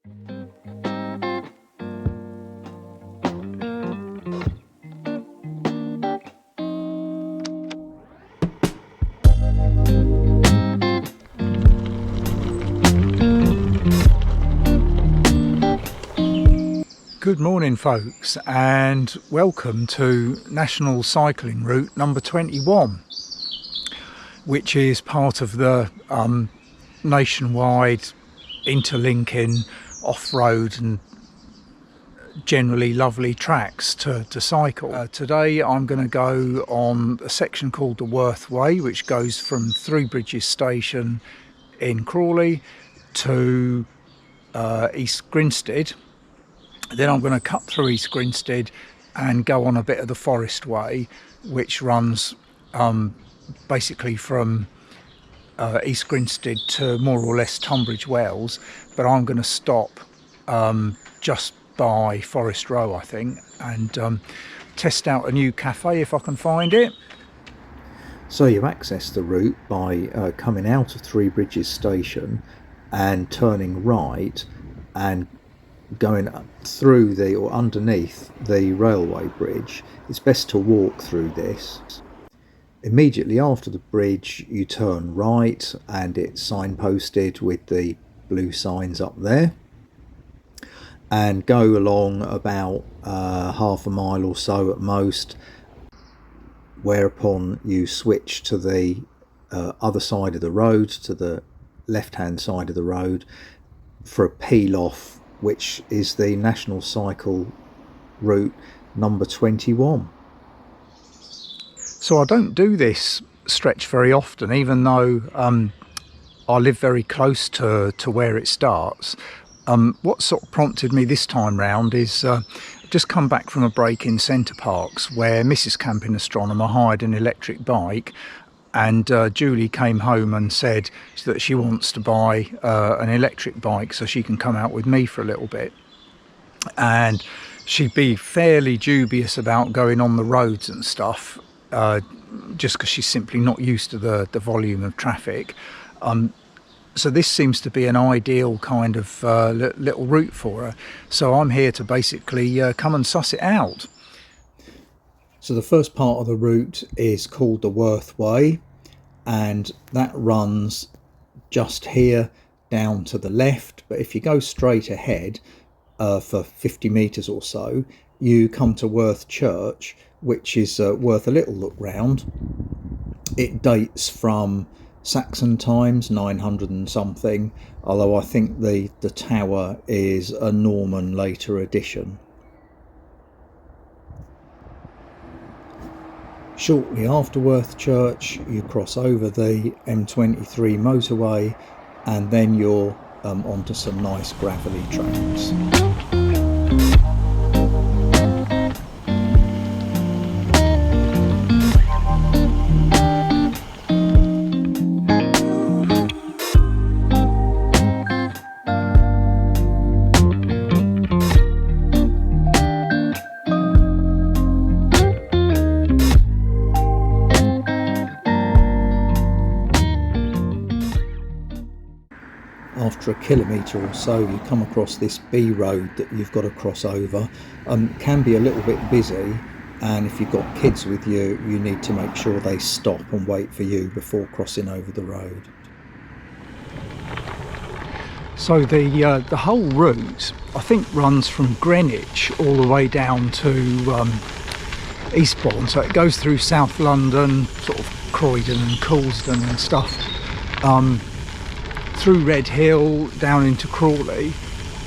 Good morning folks, and welcome to National Cycling Route number 21, which is part of the nationwide interlinking off-road and generally lovely tracks to cycle. Today I'm going to go on a section called the Worth Way, which goes from Three Bridges Station in Crawley to East Grinstead. Then I'm going to cut through East Grinstead and go on a bit of the Forest Way, which runs basically from East Grinstead to more or less Tunbridge Wells, but I'm going to stop just by Forest Row, I think, and test out a new cafe if I can find it. So you access the route by coming out of Three Bridges Station and turning right and going through the or underneath the railway bridge. It's best to walk through this. Immediately after the bridge you turn right, and it's signposted with the blue signs up there, and go along about half a mile or so at most, whereupon you switch to the other side of the road, to the left hand side of the road, for a peel off, which is the National Cycle Route number 21. So I don't do this stretch very often, even though I live very close to where it starts. What sort of prompted me this time round is just come back from a break in Centre Parks where Mrs. Camping Astronomer hired an electric bike, and Julie came home and said that she wants to buy an electric bike so she can come out with me for a little bit. And she'd be fairly dubious about going on the roads and stuff, just because she's simply not used to the volume of traffic. So this seems to be an ideal kind of little route for her. So I'm here to basically come and suss it out. So the first part of the route is called the Worth Way, and that runs just here down to the left. But if you go straight ahead for 50 metres or so, you come to Worth Church, which is worth a little look round. It dates from Saxon times, 900 and something, although I think the tower is a Norman later addition. Shortly after Worth Church you cross over the M23 motorway, and then you're onto some nice gravelly tracks. After a kilometre or so you come across this B road that you've got to cross over. Can be a little bit busy, and if you've got kids with you, you need to make sure they stop and wait for you before crossing over the road. So the whole route I think runs from Greenwich all the way down to Eastbourne, so it goes through South London, sort of Croydon and Coulsdon and stuff, through Red Hill down into Crawley,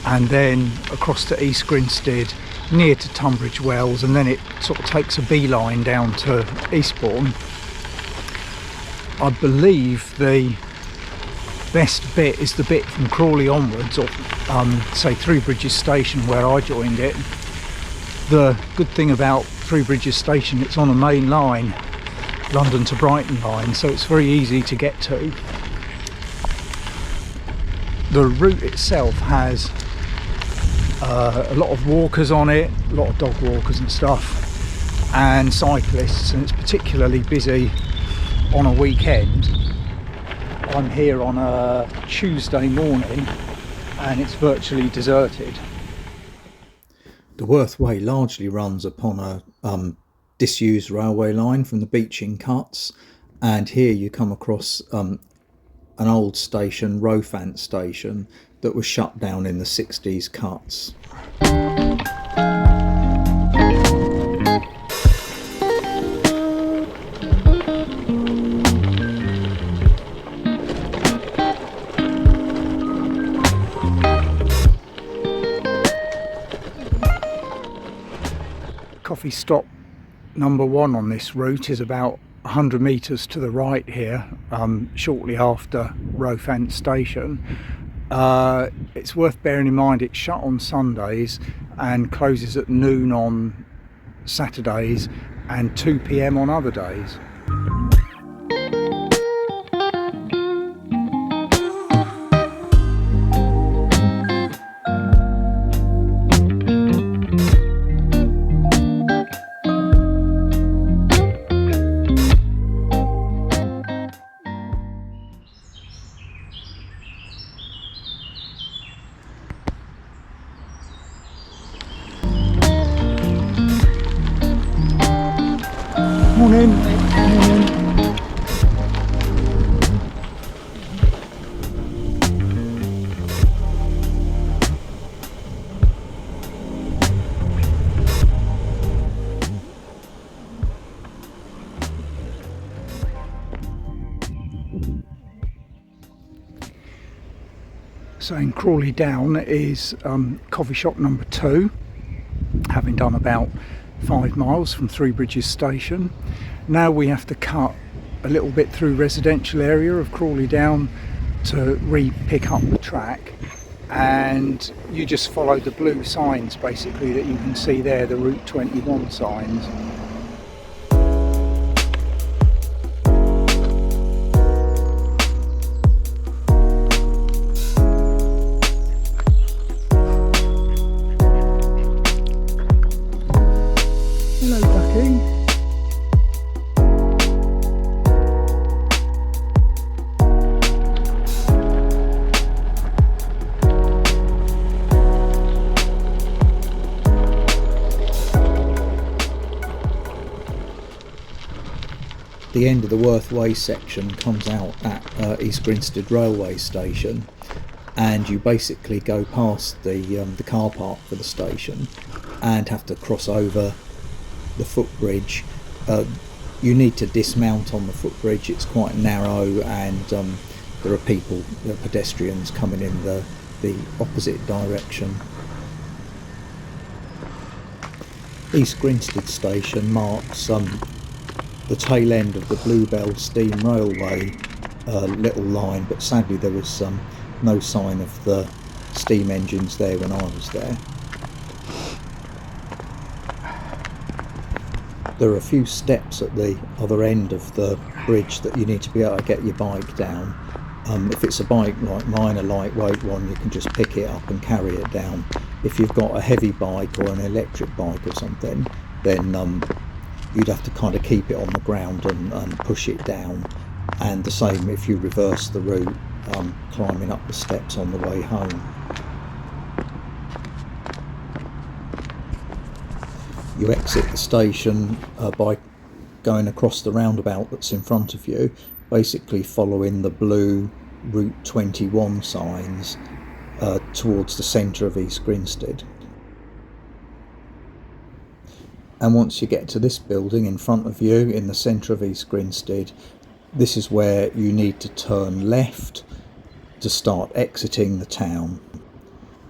and then across to East Grinstead near to Tunbridge Wells, and then it sort of takes a beeline down to Eastbourne. I believe the best bit is the bit from Crawley onwards, or say Three Bridges Station where I joined it. The good thing about Three Bridges Station, it's on a main line, London to Brighton line, so it's very easy to get to. The route itself has a lot of walkers on it, a lot of dog walkers and stuff, and cyclists, and it's particularly busy on a weekend. I'm here on a Tuesday morning, and it's virtually deserted. The Worth Way largely runs upon a disused railway line from the Beeching Cuts, and here you come across an old station, Rowfant Station, that was shut down in the 60s cuts. Coffee stop number 1 on this route is about 100 metres to the right here, shortly after Rowfant Station. It's worth bearing in mind it's shut on Sundays and closes at noon on Saturdays and 2 p.m. on other days. Morning. So in Crawley Down is coffee shop number 2, having done about 5 miles from Three Bridges Station. Now we have to cut a little bit through residential area of Crawley Down to re-pick up the track, and you just follow the blue signs basically that you can see there, the Route 21 signs. Hello, Ducky. The end of the Worth Way section comes out at East Grinstead railway station, and you basically go past the car park for the station and have to cross over the footbridge. You need to dismount on the footbridge. It's quite narrow, and there are people, pedestrians coming in the opposite direction. East Grinstead station marks the tail end of the Bluebell Steam Railway little line, but sadly there was no sign of the steam engines there when I was there. There are a few steps at the other end of the bridge that you need to be able to get your bike down. If it's a bike like mine, a lightweight one, you can just pick it up and carry it down. If you've got a heavy bike or an electric bike or something, then you'd have to kind of keep it on the ground and push it down. And the same if you reverse the route, climbing up the steps on the way home. You exit the station by going across the roundabout that's in front of you, basically following the blue Route 21 signs towards the centre of East Grinstead. And once you get to this building in front of you in the centre of East Grinstead, this is where you need to turn left to start exiting the town.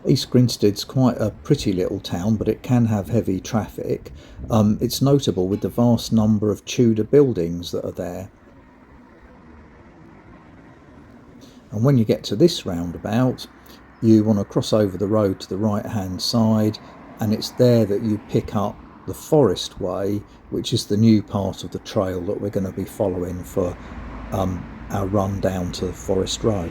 East Grinstead's quite a pretty little town, but it can have heavy traffic. It's notable with the vast number of Tudor buildings that are there. And when you get to this roundabout, you want to cross over the road to the right hand side, and it's there that you pick up the Forest Way, which is the new part of the trail that we're going to be following for our run down to Forest Row.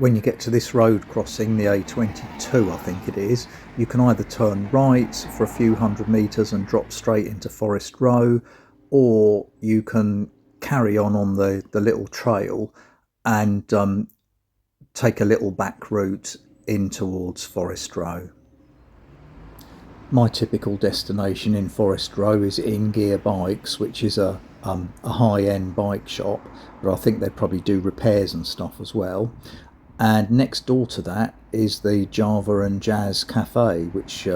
when you get to this road crossing, the A22 I think it is, you can either turn right for a few hundred metres and drop straight into Forest Row, or you can carry on the little trail and take a little back route in towards Forest Row. My typical destination in Forest Row is In Gear Bikes, which is a high-end bike shop, but I think they probably do repairs and stuff as well. And next door to that is the Java and Jazz Cafe, which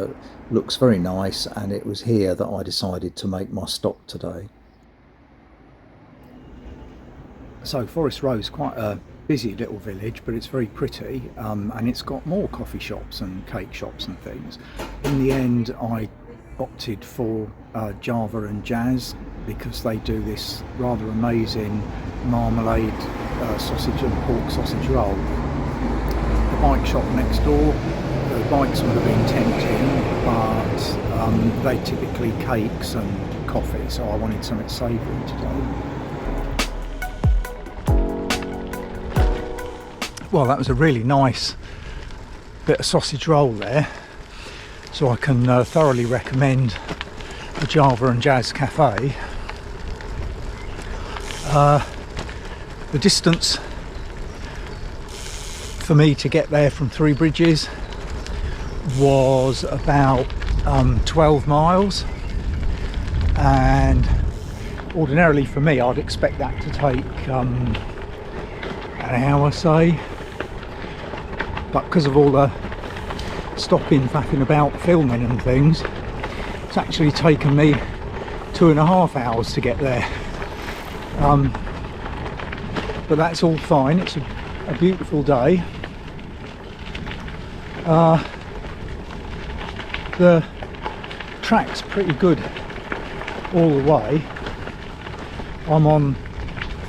looks very nice, and it was here that I decided to make my stop today. So Forest Row is quite a busy little village, but it's very pretty, and it's got more coffee shops and cake shops and things. In the end, I opted for Java and Jazz because they do this rather amazing marmalade sausage and pork sausage roll. The bike shop next door, the bikes would have been tempting, but they typically cakes and coffee, so I wanted something savoury today. Well, that was a really nice bit of sausage roll there, so I can thoroughly recommend the Java and Jazz Cafe. The distance for me to get there from Three Bridges was about 12 miles, and ordinarily for me I'd expect that to take an hour, say, but because of all the stopping, faffing about, filming and things, it's actually taken me 2.5 hours to get there. But that's all fine. It's a beautiful day. The track's pretty good all the way. I'm on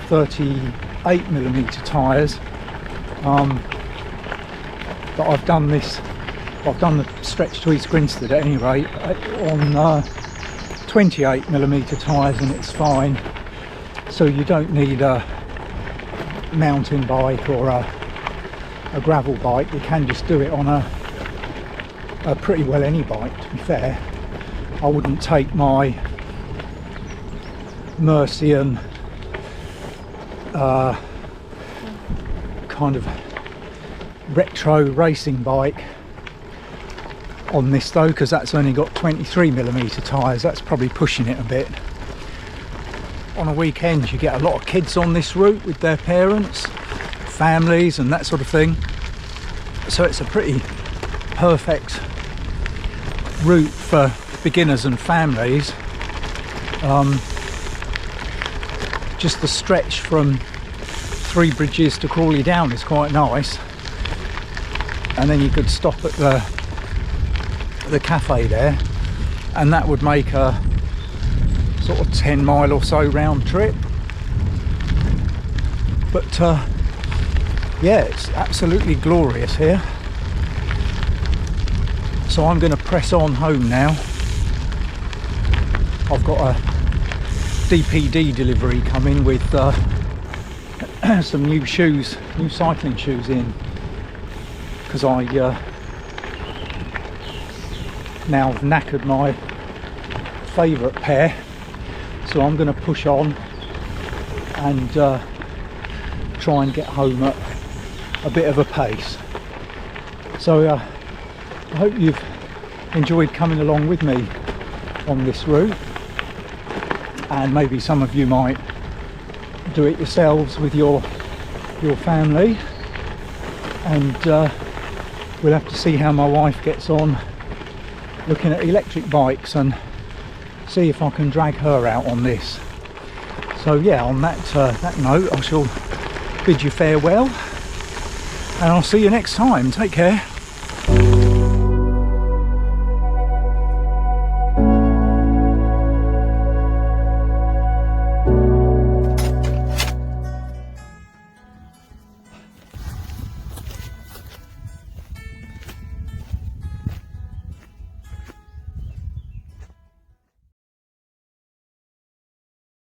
38mm tyres, but I've done the stretch to East Grinstead at any rate on 28mm tyres, and it's fine. So you don't need a mountain bike or a gravel bike. You can just do it on a pretty well any bike, to be fair. I wouldn't take my Mercian kind of retro racing bike on this though, because that's only got 23mm tyres. That's probably pushing it a bit. On a weekend you get a lot of kids on this route with their parents, families and that sort of thing, so it's a pretty perfect route for beginners and families. Just the stretch from Three Bridges to Crawley Down is quite nice, and then you could stop at the cafe there, and that would make a sort of 10-mile or so round trip. But yeah, it's absolutely glorious here. So I'm going to press on home now. I've got a DPD delivery coming with some new shoes, new cycling shoes in, because I now have knackered my favourite pair. So I'm going to push on and try and get home at a bit of a pace. So I hope you've enjoyed coming along with me on this route, and maybe some of you might do it yourselves with your family, and we'll have to see how my wife gets on looking at electric bikes and see if I can drag her out on this. So yeah, on that note, I shall bid you farewell, and I'll see you next time. Take care.